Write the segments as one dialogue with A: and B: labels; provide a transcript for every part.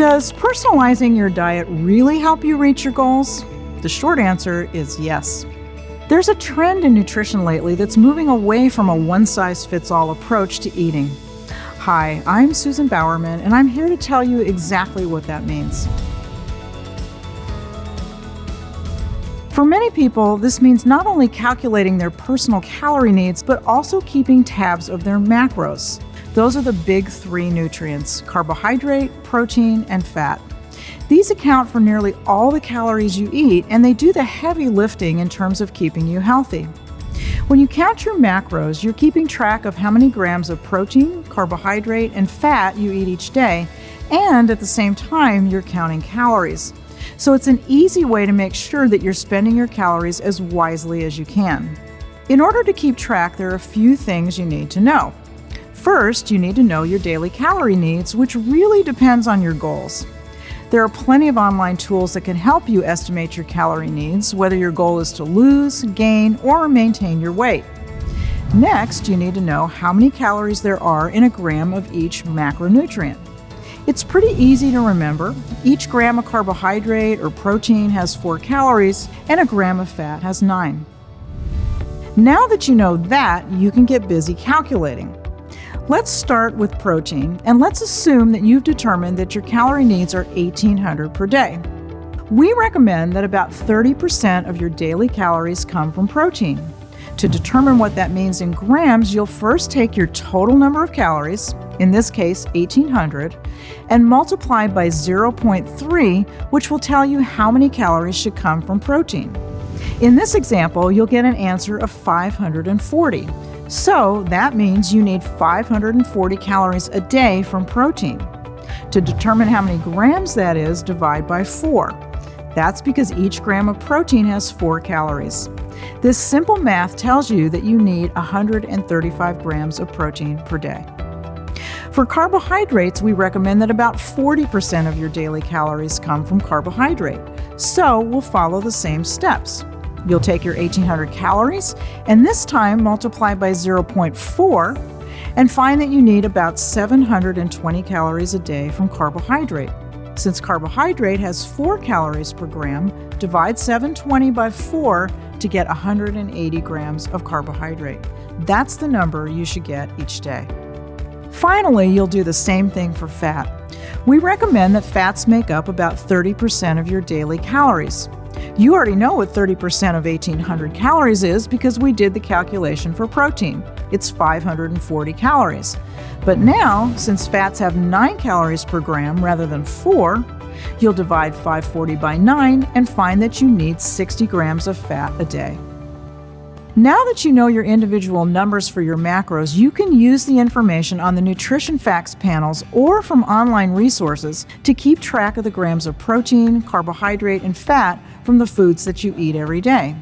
A: Does personalizing your diet really help you reach your goals? The short answer is yes. There's a trend in nutrition lately that's moving away from a one-size-fits-all approach to eating. Hi, I'm Susan Bowerman, and I'm here to tell you exactly what that means. For many people, this means not only calculating their personal calorie needs, but also keeping tabs of their macros. Those are the big three nutrients: carbohydrate, protein, and fat. These account for nearly all the calories you eat, and they do the heavy lifting in terms of keeping you healthy. When you count your macros, you're keeping track of how many grams of protein, carbohydrate, and fat you eat each day, and at the same time, you're counting calories. So it's an easy way to make sure that you're spending your calories as wisely as you can. In order to keep track, there are a few things you need to know. First, you need to know your daily calorie needs, which really depends on your goals. There are plenty of online tools that can help you estimate your calorie needs, whether your goal is to lose, gain, or maintain your weight. Next, you need to know how many calories there are in a gram of each macronutrient. It's pretty easy to remember. Each gram of carbohydrate or protein has 4 calories, and a gram of fat has 9. Now that you know that, you can get busy calculating. Let's start with protein, and let's assume that you've determined that your calorie needs are 1,800 per day. We recommend that about 30% of your daily calories come from protein. To determine what that means in grams, you'll first take your total number of calories, in this case 1,800, and multiply by 0.3, which will tell you how many calories should come from protein. In this example, you'll get an answer of 540. So that means you need 540 calories a day from protein. To determine how many grams that is, divide by 4. That's because each gram of protein has 4 calories. This simple math tells you that you need 135 grams of protein per day. For carbohydrates, we recommend that about 40% of your daily calories come from carbohydrate. So we'll follow the same steps. You'll take your 1,800 calories and this time multiply by 0.4 and find that you need about 720 calories a day from carbohydrate. Since carbohydrate has 4 calories per gram, divide 720 by 4 to get 180 grams of carbohydrate. That's the number you should get each day. Finally, you'll do the same thing for fat. We recommend that fats make up about 30% of your daily calories. You already know what 30% of 1,800 calories is because we did the calculation for protein. It's 540 calories. But now, since fats have 9 calories per gram rather than 4, you'll divide 540 by 9 and find that you need 60 grams of fat a day. Now that you know your individual numbers for your macros, you can use the information on the nutrition facts panels or from online resources to keep track of the grams of protein, carbohydrate, and fat from the foods that you eat every day.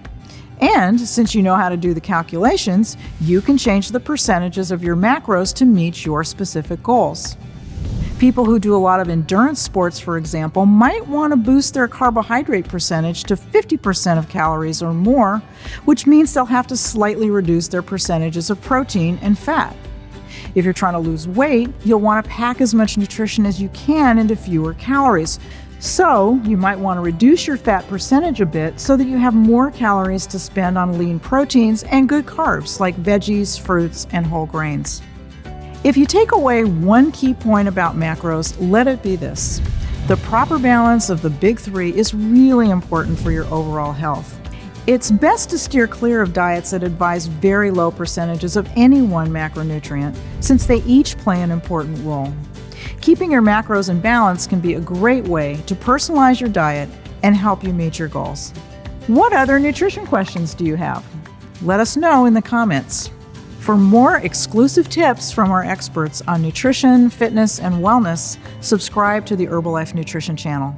A: And since you know how to do the calculations, you can change the percentages of your macros to meet your specific goals. People who do a lot of endurance sports, for example, might want to boost their carbohydrate percentage to 50% of calories or more, which means they'll have to slightly reduce their percentages of protein and fat. If you're trying to lose weight, you'll want to pack as much nutrition as you can into fewer calories. So you might want to reduce your fat percentage a bit so that you have more calories to spend on lean proteins and good carbs like veggies, fruits, and whole grains. If you take away one key point about macros, let it be this: the proper balance of the big three is really important for your overall health. It's best to steer clear of diets that advise very low percentages of any one macronutrient, since they each play an important role. Keeping your macros in balance can be a great way to personalize your diet and help you meet your goals. What other nutrition questions do you have? Let us know in the comments. For more exclusive tips from our experts on nutrition, fitness, and wellness, subscribe to the Herbalife Nutrition channel.